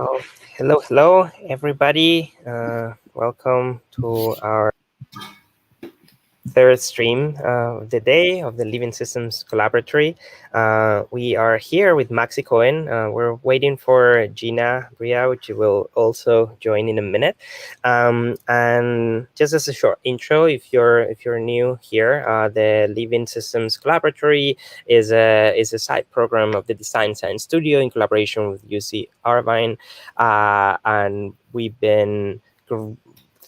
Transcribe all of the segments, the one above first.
Oh, hello, everybody. Welcome to our third stream of the day of the Living Systems Collaboratory. We are here with Maxi Cohen. We're waiting for Gina Bria, which will also join in a minute. And just as a short intro, if you're new here, the Living Systems Collaboratory is a side program of the Design Science Studio in collaboration with UC Irvine, and we've been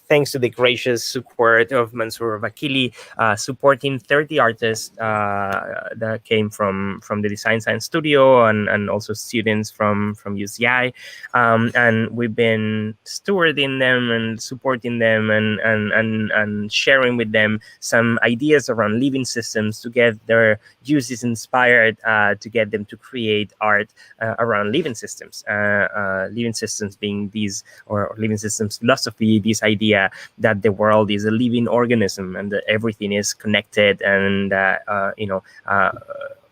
thanks to the gracious support of Mansoor Vakili, supporting 30 artists that came from the Design Science Studio and also students from UCI. And we've been stewarding them and supporting them and sharing with them some ideas around living systems to get their uses inspired, to get them to create art around living systems. Living systems being these, or living systems philosophy, this idea that the world is a living organism and that everything is connected, and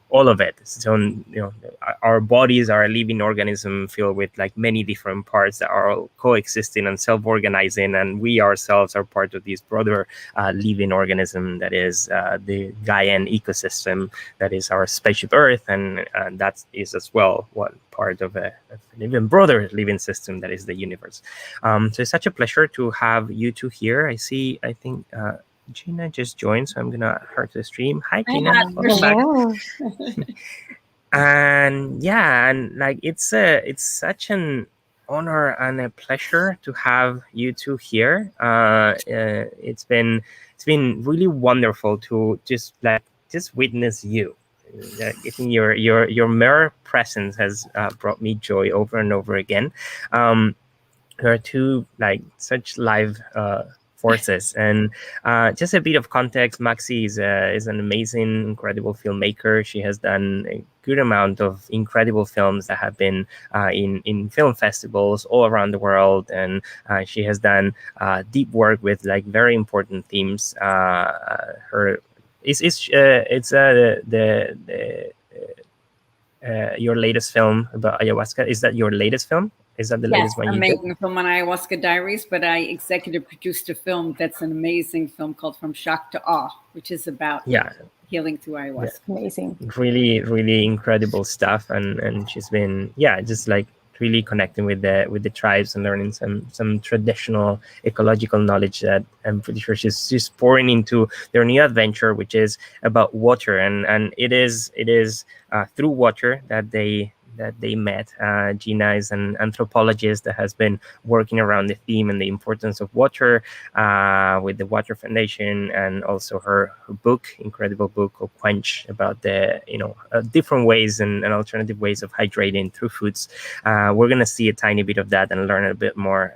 all of it. So our bodies are a living organism filled with like many different parts that are all coexisting and self-organizing, and we ourselves are part of this broader living organism that is the Gaian ecosystem that is our spaceship Earth, and that is as well one part of an even broader living system that is the universe. So it's such a pleasure to have you two here. I think Gina just joined, so I'm gonna start the stream. Hi, Gina. Hello. And yeah, and like it's such an honor and a pleasure to have you two here. It's been really wonderful to just witness you. I think your mere presence has brought me joy over and over again. There are two like such live forces, and just a bit of context. Maxi is an amazing, incredible filmmaker. She has done a good amount of incredible films that have been in film festivals all around the world, and she has done deep work with like very important themes. Your latest film about ayahuasca, is that your latest film? Is that the latest one you did? Yes, I'm making a film on Ayahuasca Diaries, but I executive produced a film that's an amazing film called From Shock to Awe, which is about healing through ayahuasca. Yeah. Amazing. Really, really incredible stuff, and she's been just like really connecting with the tribes and learning some traditional ecological knowledge that I'm pretty sure she's pouring into their new adventure, which is about water, and it is through water that they met. Gina is an anthropologist that has been working around the theme and the importance of water with the Water Foundation, and also her book, incredible book of Quench, about the different ways and alternative ways of hydrating through foods. We're gonna see a tiny bit of that and learn a bit more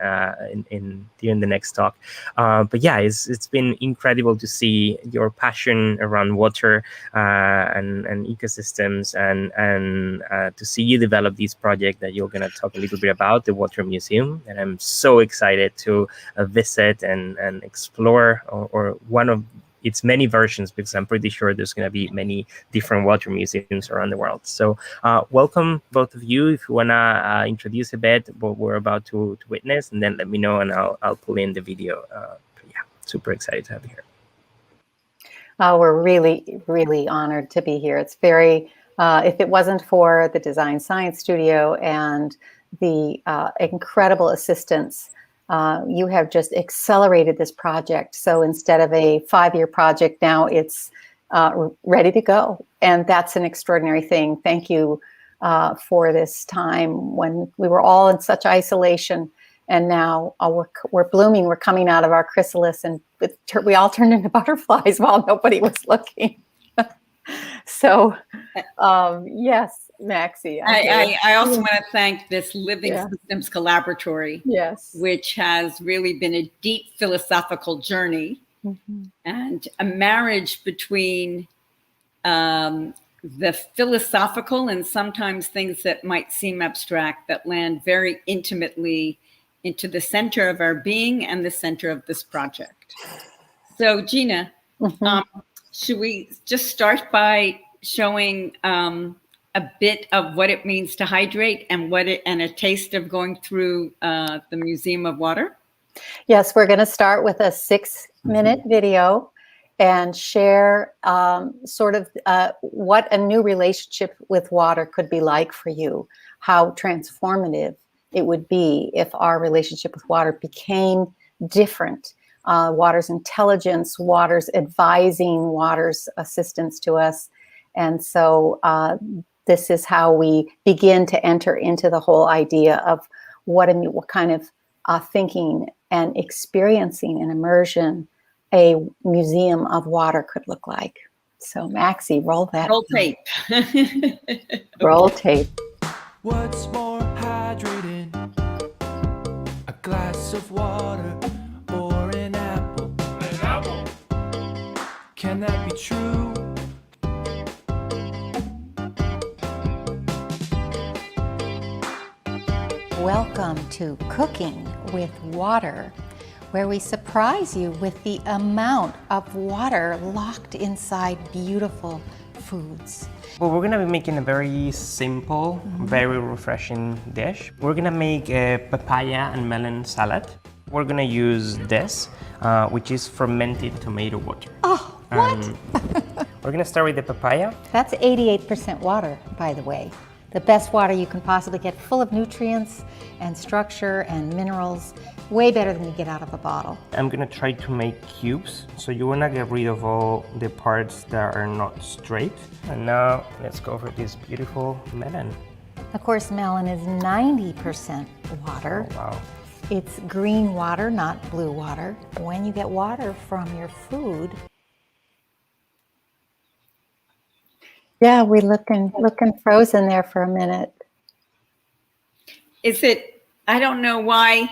during the next talk. But yeah, it's been incredible to see your passion around water and ecosystems, and to see you develop this project that you're going to talk a little bit about, the Water Museum. And I'm so excited to visit and explore or one of its many versions, because I'm pretty sure there's going to be many different water museums around the world. So welcome, both of you. If you want to introduce a bit what we're about to witness, and then let me know and I'll pull in the video. Yeah, super excited to have you here. We're really, really honored to be here. It's very, if it wasn't for the Design Science Studio and the incredible assistance, you have just accelerated this project. So instead of a 5-year project, now it's ready to go. And that's an extraordinary thing. Thank you for this time when we were all in such isolation. And now we're blooming. We're coming out of our chrysalis, and we all turned into butterflies while nobody was looking. So, yes, Maxi. I also want to thank this Living Systems Collaboratory, which has really been a deep philosophical journey and a marriage between the philosophical and sometimes things that might seem abstract that land very intimately into the center of our being and the center of this project. So, Gina, should we just start by showing a bit of what it means to hydrate and and a taste of going through the Museum of Water? Yes, we're going to start with a 6-minute video and share sort of what a new relationship with water could be like for you, how transformative it would be if our relationship with water became different. Water's intelligence, water's advising, water's assistance to us. And so this is how we begin to enter into the whole idea of what kind of thinking and experiencing an immersion a museum of water could look like. So Maxi, roll that. Roll tape. Roll tape. What's more hydrating? A glass of water or an apple? An apple. Can that be true? Welcome to Cooking with Water, where we surprise you with the amount of water locked inside beautiful foods. Well, we're gonna be making a very simple, very refreshing dish. We're gonna make a papaya and melon salad. We're gonna use this, which is fermented tomato water. Oh, what? We're gonna start with the papaya. That's 88% water, by the way. The best water you can possibly get, full of nutrients and structure and minerals, way better than you get out of a bottle. I'm gonna try to make cubes, so you wanna get rid of all the parts that are not straight. And now let's go for this beautiful melon. Of course, melon is 90% water. Oh, wow. It's green water, not blue water. When you get water from your food, yeah, we're looking frozen there for a minute. Is it, I don't know why,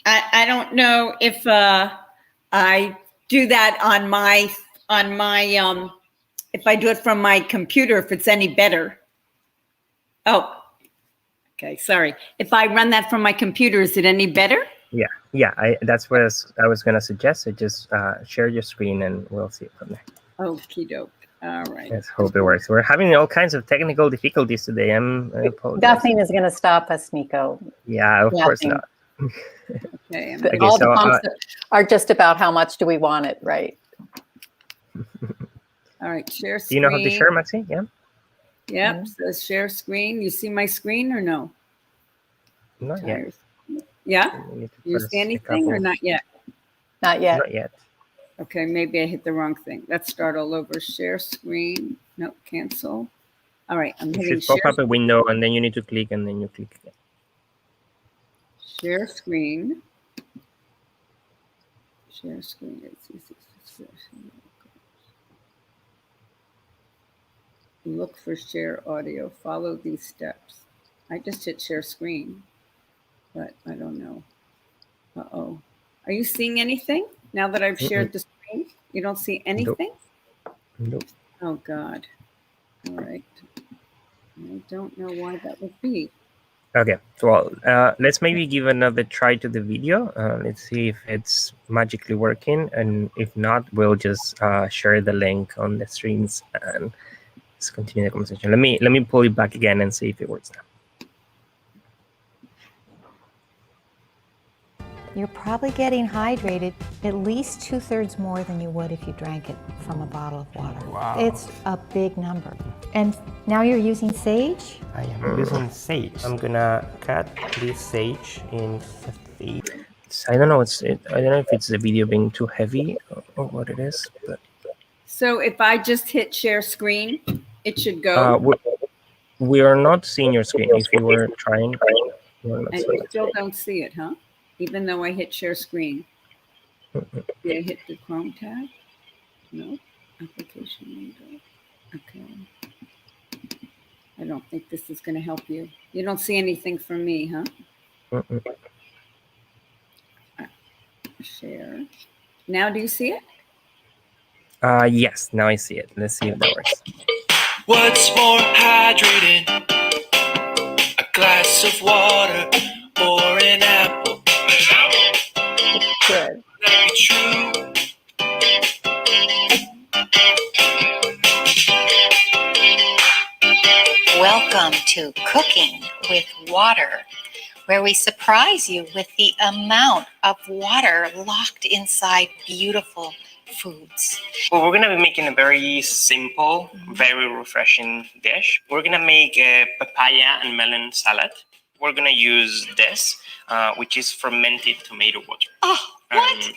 I don't know if I do that on my if I do it from my computer, if it's any better. Oh, okay, sorry. If I run that from my computer, is it any better? Yeah, that's what I was gonna suggest. So just share your screen and we'll see it from there. Okie doke. All right. Let's hope it works. We're having all kinds of technical difficulties today. I apologize. Nothing is going to stop us, Miko. Yeah, of course not. Okay. All the pumps are just about how much do we want it, right? All right, share screen. Do you know how to share, Maxi? Yeah? Yep, says share screen. You see my screen or no? Not yet. Yeah? You see anything or not yet? Not yet. Not yet. Okay, maybe I hit the wrong thing. Let's start all over. Share screen. Nope, cancel. All right, I'm hitting You should pop up a window and then you need to click and then you click again. Share screen. Share screen. Look for share audio. Follow these steps. I just hit share screen, but I don't know. Uh-oh. Are you seeing anything now that I've shared the screen? You don't see anything? Nope. Oh, God. All right. I don't know why that would be. Okay, so let's maybe give another try to the video. Let's see if it's magically working. And if not, we'll just share the link on the streams and let's continue the conversation. Let me pull it back again and see if it works now. You're probably getting hydrated at least 2/3 more than you would if you drank it from a bottle of water. Wow. It's a big number. And now you're using sage? I am using sage. I'm gonna cut this sage in 50. I don't know. I don't know if it's the video being too heavy or what it is. But so if I just hit share screen, it should go. We are not seeing your screen. If you were trying, and you still don't see it, huh? Even though I hit share screen. Did I hit the Chrome tab? No. Application window. Okay. I don't think this is going to help you. You don't see anything from me, huh? Share. Now do you see it? Yes, now I see it. Let's see if that works. What's more hydrating? A glass of water or an apple? Good. That be true? Welcome to Cooking with Water, where we surprise you with the amount of water locked inside beautiful foods. Well, we're gonna be making a very simple, very refreshing dish. We're gonna make a papaya and melon salad. We're gonna use this, which is fermented tomato water. Oh, what?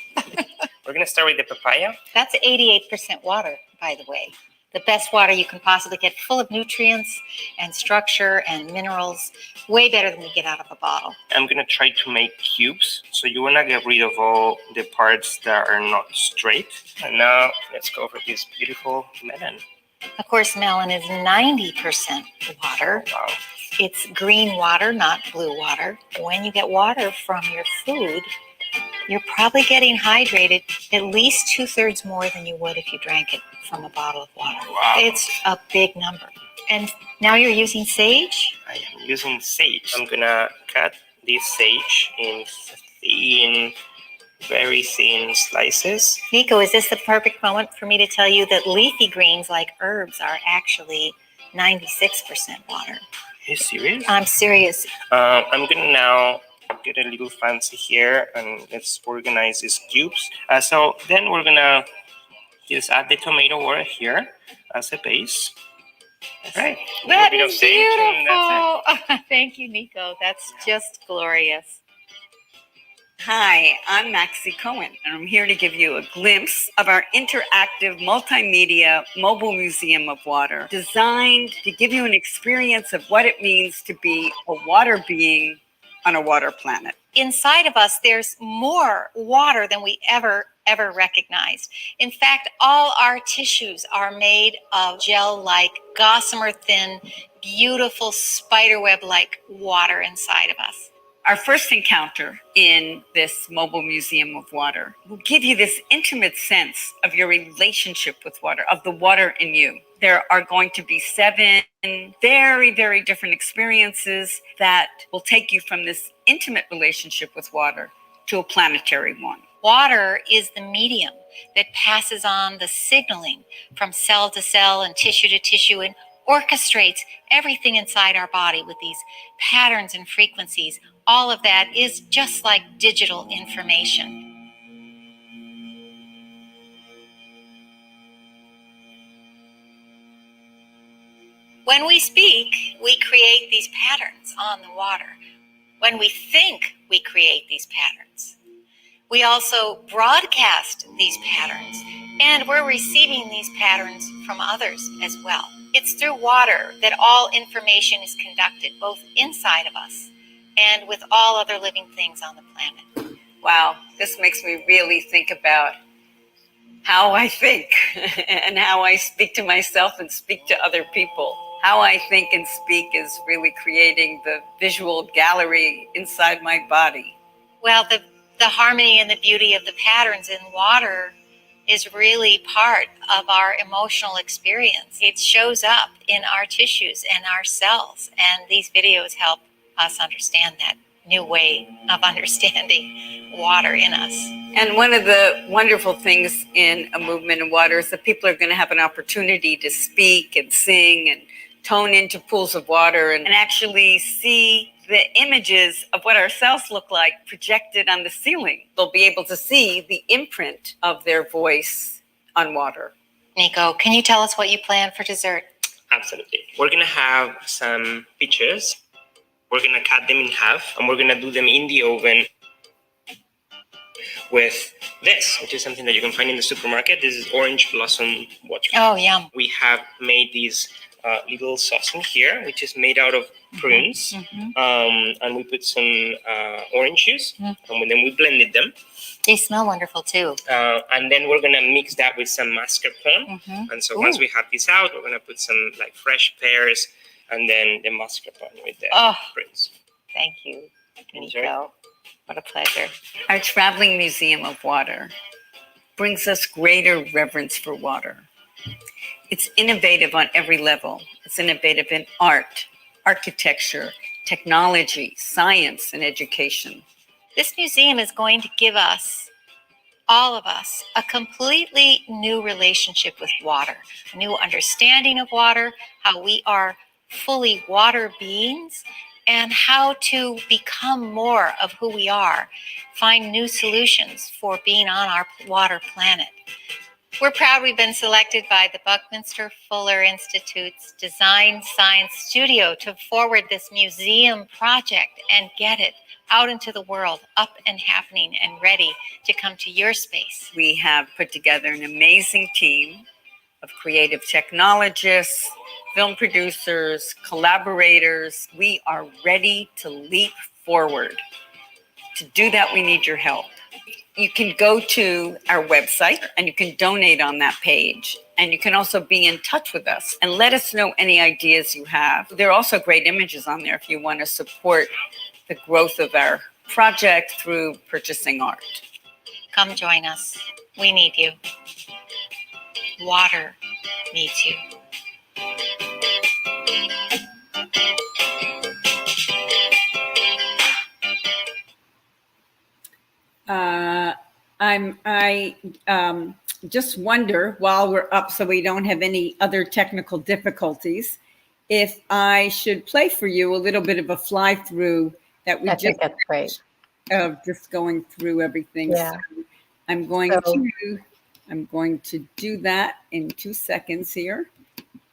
We're gonna start with the papaya. That's 88% water, by the way. The best water you can possibly get, full of nutrients and structure and minerals, way better than we get out of a bottle. I'm gonna try to make cubes. So you wanna get rid of all the parts that are not straight. And now let's go for this beautiful melon. Of course, melon is 90% water. Wow. It's green water, not blue water. When you get water from your food, you're probably getting hydrated at least 2/3 more than you would if you drank it from a bottle of water. Wow. It's a big number. And now you're using sage? I am using sage. I'm gonna cut this sage in thin, very thin slices. Nico, is this the perfect moment for me to tell you that leafy greens like herbs are actually 96% water? Are you serious? I'm serious. I'm gonna now get a little fancy here and let's organize these cubes. So then we're gonna just add the tomato water here as a base. Right. That is beautiful. Thank you, Nico. That's just glorious. Hi, I'm Maxi Cohen, and I'm here to give you a glimpse of our interactive multimedia mobile museum of water, designed to give you an experience of what it means to be a water being on a water planet. Inside of us, there's more water than we ever recognized. In fact, all our tissues are made of gel-like, gossamer thin, beautiful spiderweb-like water inside of us. Our first encounter in this mobile museum of water will give you this intimate sense of your relationship with water, of the water in you. There are going to be 7 very, very different experiences that will take you from this intimate relationship with water to a planetary one. Water is the medium that passes on the signaling from cell to cell and tissue to tissue and orchestrates everything inside our body with these patterns and frequencies. All of that is just like digital information. When we speak, we create these patterns on the water. When we think, we create these patterns. We also broadcast these patterns, and we're receiving these patterns from others as well. It's through water that all information is conducted, both inside of us and with all other living things on the planet. Wow, this makes me really think about how I think and how I speak to myself and speak to other people. How I think and speak is really creating the visual gallery inside my body. Well, the harmony and the beauty of the patterns in water is really part of our emotional experience. It shows up in our tissues and our cells, and these videos help us understand that new way of understanding water in us. And one of the wonderful things in a movement in water is that people are going to have an opportunity to speak and sing and tone into pools of water and actually see the images of what our cells look like projected on the ceiling. They'll be able to see the imprint of their voice on water. Nico, can you tell us what you plan for dessert? Absolutely. We're gonna have some peaches. We're gonna cut them in half and we're gonna do them in the oven with this, which is something that you can find in the supermarket. This is orange blossom water. Oh, yum. We have made these little sauce in here, which is made out of prunes. And we put some orange juice, and then we blended them. They smell wonderful too. And then we're gonna mix that with some mascarpone. And so once we have this out, we're gonna put some like fresh pears and then the mascarpone with the prunes. Thank you, Nico. What a pleasure. Our traveling museum of water brings us greater reverence for water. It's innovative on every level. It's innovative in art, architecture, technology, science, and education. This museum is going to give us, all of us, a completely new relationship with water, a new understanding of water, how we are fully water beings and how to become more of who we are, find new solutions for being on our water planet. We're proud we've been selected by the Buckminster Fuller Institute's Design Science Studio to forward this museum project and get it out into the world, up and happening and ready to come to your space. We have put together an amazing team of creative technologists, film producers, collaborators. We are ready to leap forward. To do that, we need your help. You can go to our website and you can donate on that page. And you can also be in touch with us and let us know any ideas you have. There are also great images on there if you want to support the growth of our project through purchasing art. Come join us. We need you. Water needs you. I just wonder, while we're up so we don't have any other technical difficulties, if I should play for you a little bit of a fly through that we that's great. Of just going through everything. Yeah. So I'm going to do that in 2 seconds here.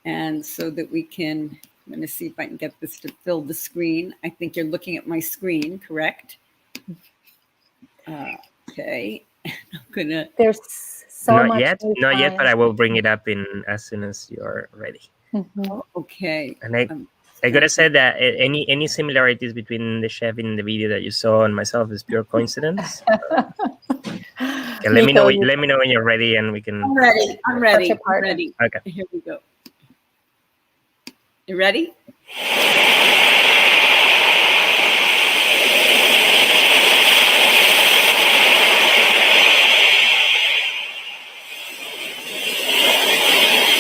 And so that we can, I'm going to see if I can get this to fill the screen. I think you're looking at my screen, correct? Okay. There's so not much. Not yet, but I will bring it up in as soon as you're ready. Mm-hmm. Okay. And I gotta say that any similarities between the chef in the video that you saw and myself is pure coincidence. Okay, let me know when you're ready, and we can. I'm ready. Okay. Here we go. You ready?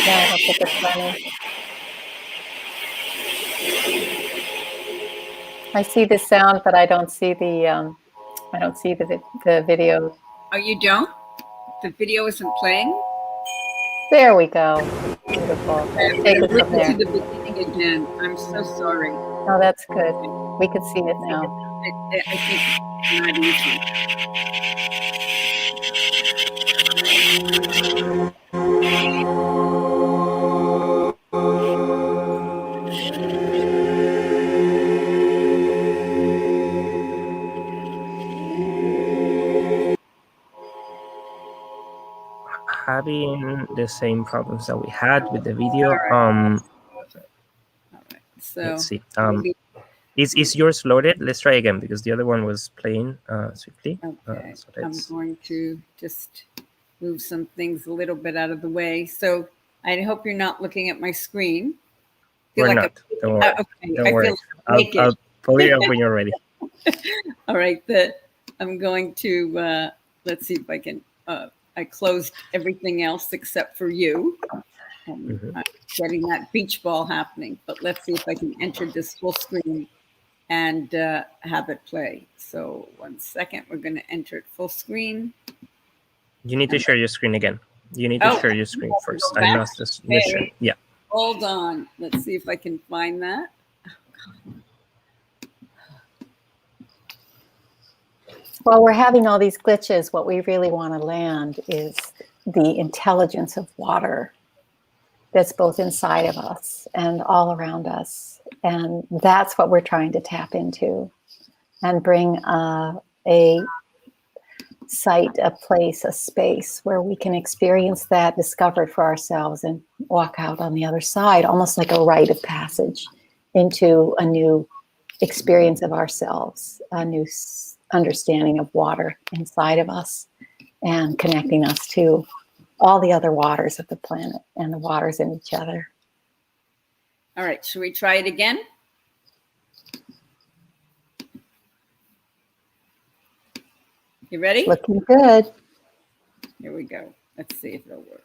Yeah, that's a good plan. I see the sound, but I don't see the video. Oh, you don't? The video isn't playing? There we go. Beautiful. Take it from there. To the beginning again. I'm so sorry. No, that's good. We can see it now. I think it's not easy. Having the same problems that we had with the video. All right. So let's see. Is yours loaded? Let's try again because the other one was playing swiftly. Okay. I'm going to just move some things a little bit out of the way. So I hope you're not looking at my screen. We're not. Don't worry. Okay. Don't worry. I'll pull it up when you're ready. All right. I'm going to let's see if I can. I closed everything else except for you. I'm getting that beach ball happening, but let's see if I can enter this full screen and have it play. So 1 second, we're going to enter it full screen. You need to share your screen again. You need to share your screen first. I lost this. Okay. Yeah. Hold on. Let's see if I can find that. Oh, God. While we're having all these glitches, what we really want to land is the intelligence of water that's both inside of us and all around us. And that's what we're trying to tap into and bring a site, a place, a space where we can experience that, discover it for ourselves, and walk out on the other side, almost like a rite of passage into a new experience of ourselves, a new understanding of water inside of us, and connecting us to all the other waters of the planet and the waters in each other. All right, should we try it again? You ready? Looking good. Here we go. Let's see if it'll work.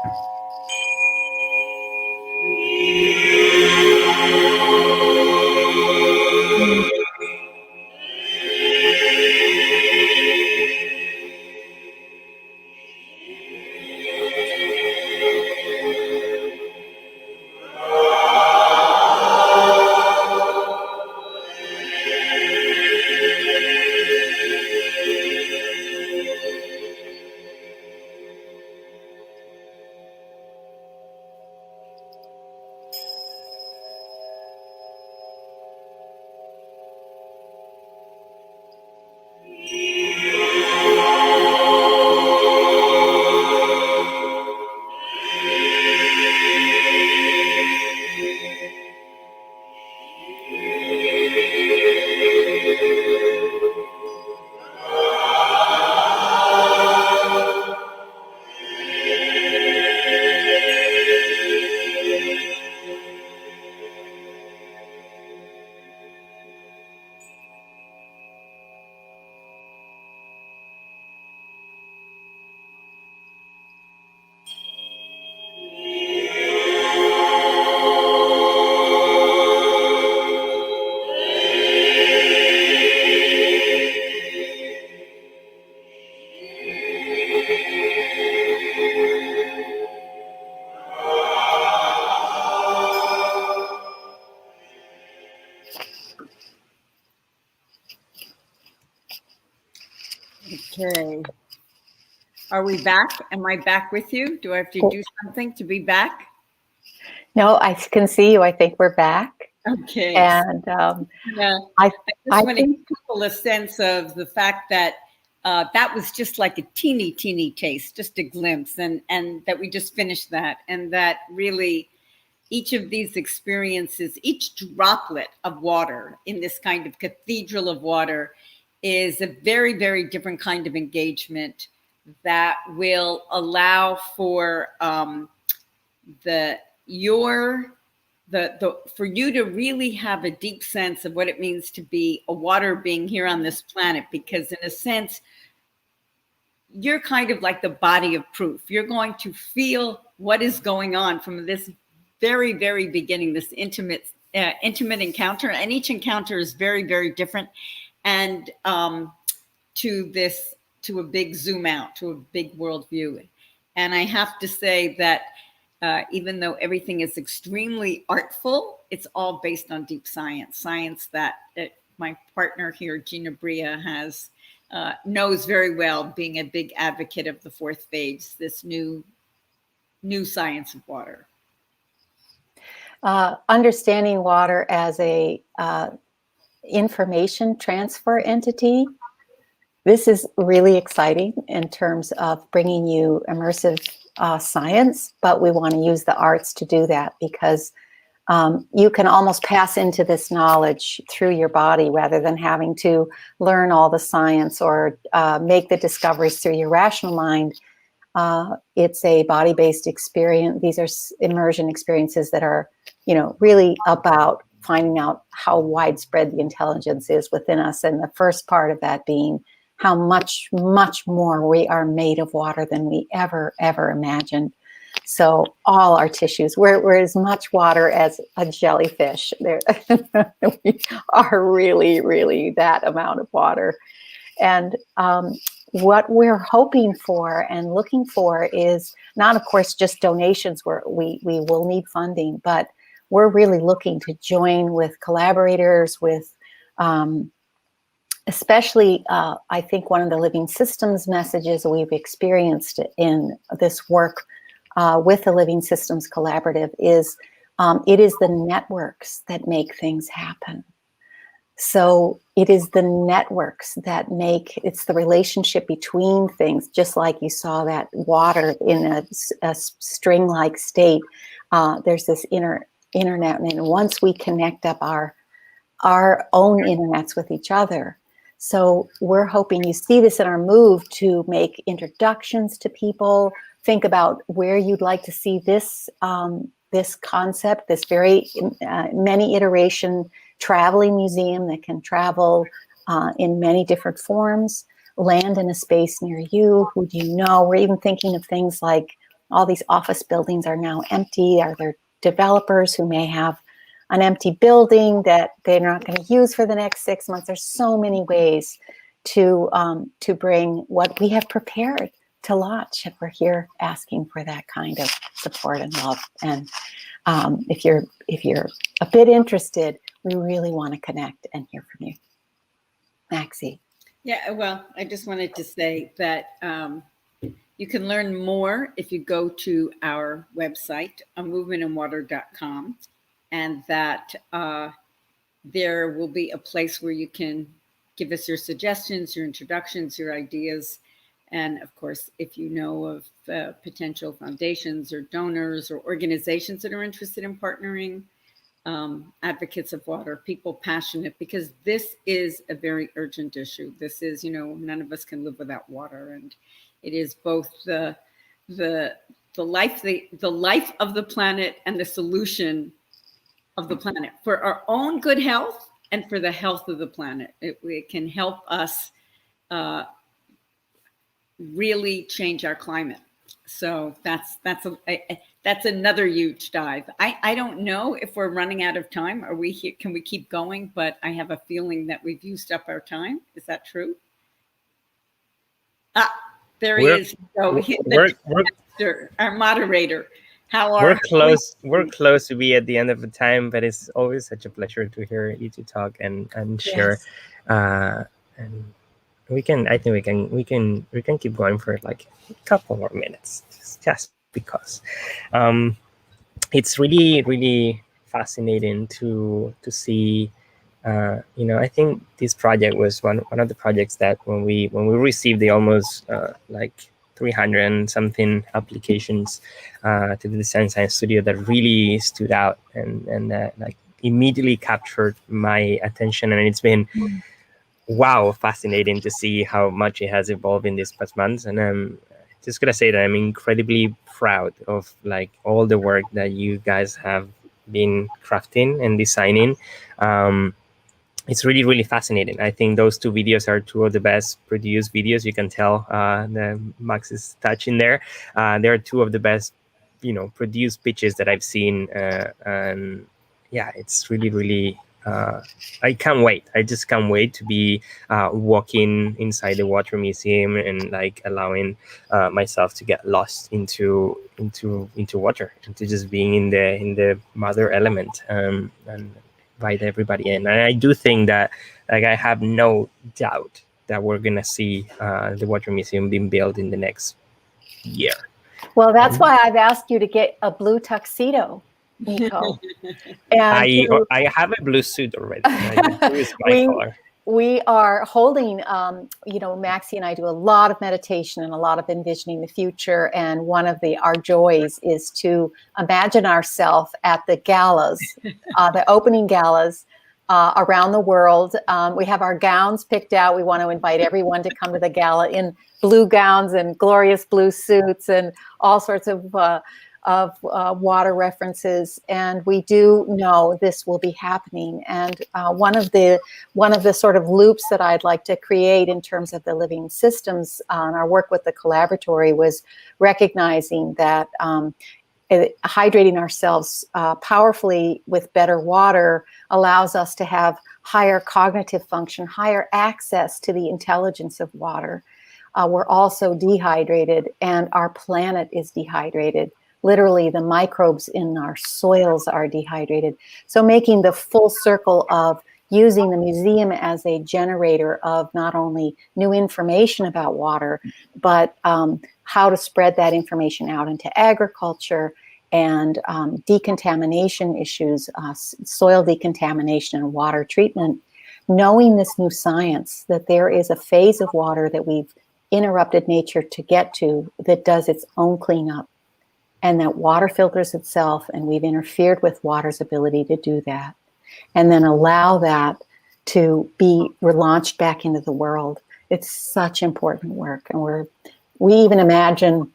Okay. Are we back? Am I back with you? Do I have to do something to be back? No, I can see you. I think we're back. Okay. And yeah, I just want to give people a sense of the fact that that was just like a teeny taste, just a glimpse, and that we just finished that, and that really each of these experiences, each droplet of water in this kind of cathedral of water is a very, very different kind of engagement that will allow for for you to really have a deep sense of what it means to be a water being here on this planet, because in a sense, you're kind of like the body of proof. You're going to feel what is going on from this very, very beginning, this intimate encounter, and each encounter is very, very different. And to a big zoom out, to a big world view. And I have to say that even though everything is extremely artful, it's all based on deep science that my partner here, Gina Bria, knows very well, being a big advocate of the fourth phase, this new science of water. Understanding water as a information transfer entity. This is really exciting in terms of bringing you immersive science, but we want to use the arts to do that, because you can almost pass into this knowledge through your body rather than having to learn all the science or make the discoveries through your rational mind. It's a body-based experience. These are immersion experiences that are, really about finding out how widespread the intelligence is within us. And the first part of that being how much, much more we are made of water than we ever imagined. So all our tissues, we're as much water as a jellyfish. We are really, really that amount of water. And what we're hoping for and looking for is not, of course, just donations where we will need funding, but we're really looking to join with collaborators, with especially, I think one of the Living Systems messages we've experienced in this work with the Living Systems Collaborative is it is the networks that make things happen. So it is the networks that it's the relationship between things, just like you saw that water in a string-like state. There's this internet, and once we connect up our own internets with each other. So we're hoping you see this in our move to make introductions to people, think about where you'd like to see this this concept, this very many iteration traveling museum that can travel in many different forms, land in a space near you. Who do you know? We're even thinking of things like all these office buildings are now empty. Are there developers who may have an empty building that they're not going to use for the next 6 months? There's so many ways to bring what we have prepared to launch, and we're here asking for that kind of support and love. And if you're a bit interested, we really want to connect and hear from you. Maxi. Yeah, well, I just wanted to say that you can learn more if you go to our website, movementandwater.com, and that there will be a place where you can give us your suggestions, your introductions, your ideas. And of course, if you know of potential foundations or donors or organizations that are interested in partnering, advocates of water, people passionate, because this is a very urgent issue. This is, none of us can live without water, and it is both the life of the planet and the solution of the planet for our own good health and for the health of the planet. It can help us really change our climate. So that's another huge dive. I don't know if we're running out of time. Are we here? Can we keep going? But I have a feeling that we've used up our time. Is that true? There he is. So our moderator. How are we're close to be at the end of the time, but it's always such a pleasure to hear you two talk and share. Yes. And I think we can keep going for like a couple more minutes, just because it's really, really fascinating to see. I think this project was one of the projects that when we received the almost like 300 and something applications to the Design Science Studio, that really stood out and like immediately captured my attention. And it's been fascinating to see how much it has evolved in these past months. And I'm just gonna say that I'm incredibly proud of like all the work that you guys have been crafting and designing. It's really, really fascinating. I think those two videos are two of the best produced videos. You can tell the Max's touch in there. They're two of the best, produced pitches that I've seen. And yeah, it's really, really, I can't wait. I just can't wait to be walking inside the Water Museum and like allowing myself to get lost into water, into just being in the mother element and invite everybody in. And I do think that, like, I have no doubt that we're gonna see the Water Museum being built in the next year. Well, that's why I've asked you to get a blue tuxedo, Nico. And I have a blue suit already. Blue is my color. We are holding, Maxi and I do a lot of meditation and a lot of envisioning the future. And one of our joys is to imagine ourselves at the galas, the opening galas around the world. We have our gowns picked out. We want to invite everyone to come to the gala in blue gowns and glorious blue suits and all sorts of water references, and we do know this will be happening. And one of the sort of loops that I'd like to create in terms of the living systems on our work with the collaboratory was recognizing that hydrating ourselves powerfully with better water allows us to have higher cognitive function, higher access to the intelligence of water. We're also dehydrated, and our planet is dehydrated. Literally, the microbes in our soils are dehydrated. So making the full circle of using the museum as a generator of not only new information about water, but how to spread that information out into agriculture and decontamination issues, soil decontamination and water treatment. Knowing this new science, that there is a phase of water that we've interrupted nature to get to that does its own cleanup, and that water filters itself, and we've interfered with water's ability to do that, and then allow that to be relaunched back into the world. It's such important work. And we even imagine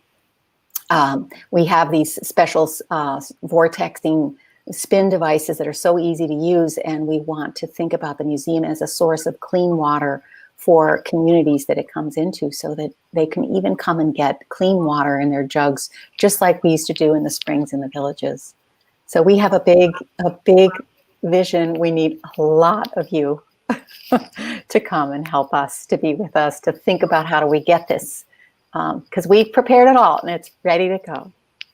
we have these special vortexing spin devices that are so easy to use, and we want to think about the museum as a source of clean water for communities that it comes into, so that they can even come and get clean water in their jugs, just like we used to do in the springs in the villages. So we have a big vision. We need a lot of you to come and help us, to be with us, to think about how do we get this, because we've prepared it all and it's ready to go.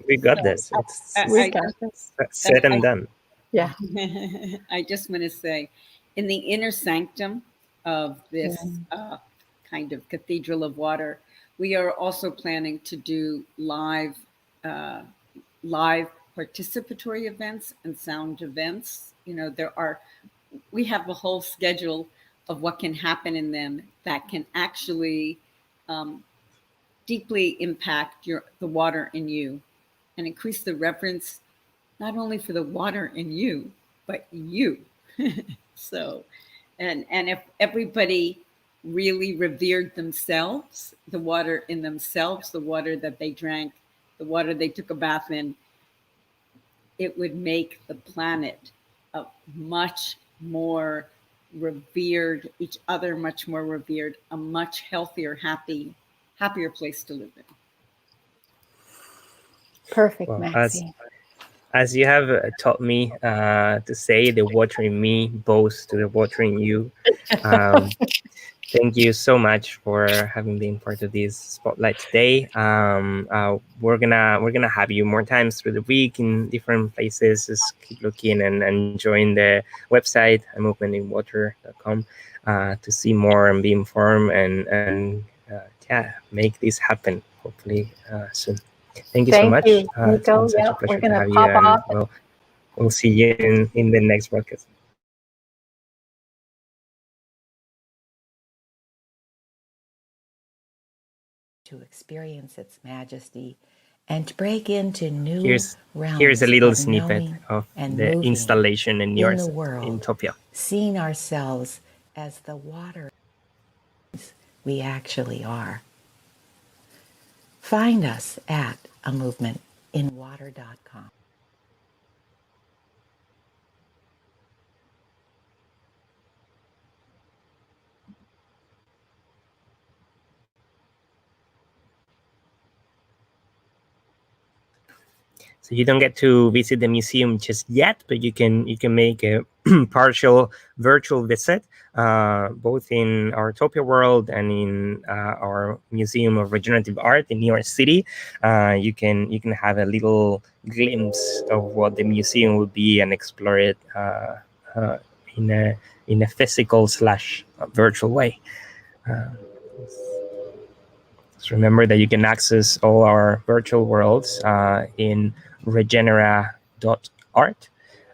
We got this. We got this. Said and done. Yeah. I just want to say, in the inner sanctum of this kind of cathedral of water, we are also planning to do live participatory events and sound events. You know, we have a whole schedule of what can happen in them that can actually deeply impact the water in you and increase the reverence, not only for the water in you, but you. So, and if everybody really revered themselves, the water in themselves, the water that they drank, the water they took a bath in, it would make the planet a much more revered, each other much more revered, a much healthier, happier place to live in. Perfect, Well, Maxi. as you have taught me to say, the water in me bows to the water in you. Thank you so much for having been part of this spotlight today. We're gonna have you more times through the week in different places. Just keep looking and join the website movementinwater.com to see more and be informed and make this happen. Hopefully soon. Thank you so much. You, Nico. It's been such a pleasure to have you, and we'll see you in the next broadcast. To experience its majesty and to break into new realms. Here's a little of snippet of the installation in yours in Topia. Seeing ourselves as the water we actually are. Find us at amovementinwater.com. So you don't get to visit the museum just yet, but you can make a partial virtual visit, both in our Topia World and in our Museum of Regenerative Art in New York City. You can have a little glimpse of what the museum will be and explore it in a physical / virtual way. Just remember that you can access all our virtual worlds in regenera.art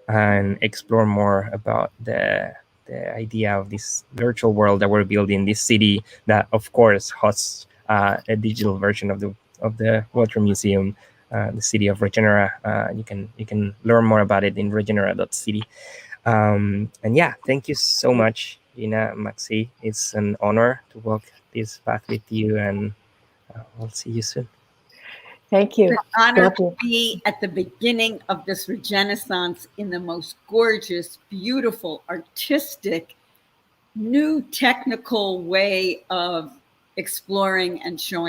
and explore more about the idea of this virtual world that we're building, this city that, of course, hosts a digital version of the Water Museum, the city of Regenera. You can learn more about it in regenera.city. And yeah, thank you so much, Gina, Maxi. It's an honor to walk this path with you, and we'll see you soon. Thank you. It's an honor to be at the beginning of this Regenaissance in the most gorgeous, beautiful, artistic, new technical way of exploring and showing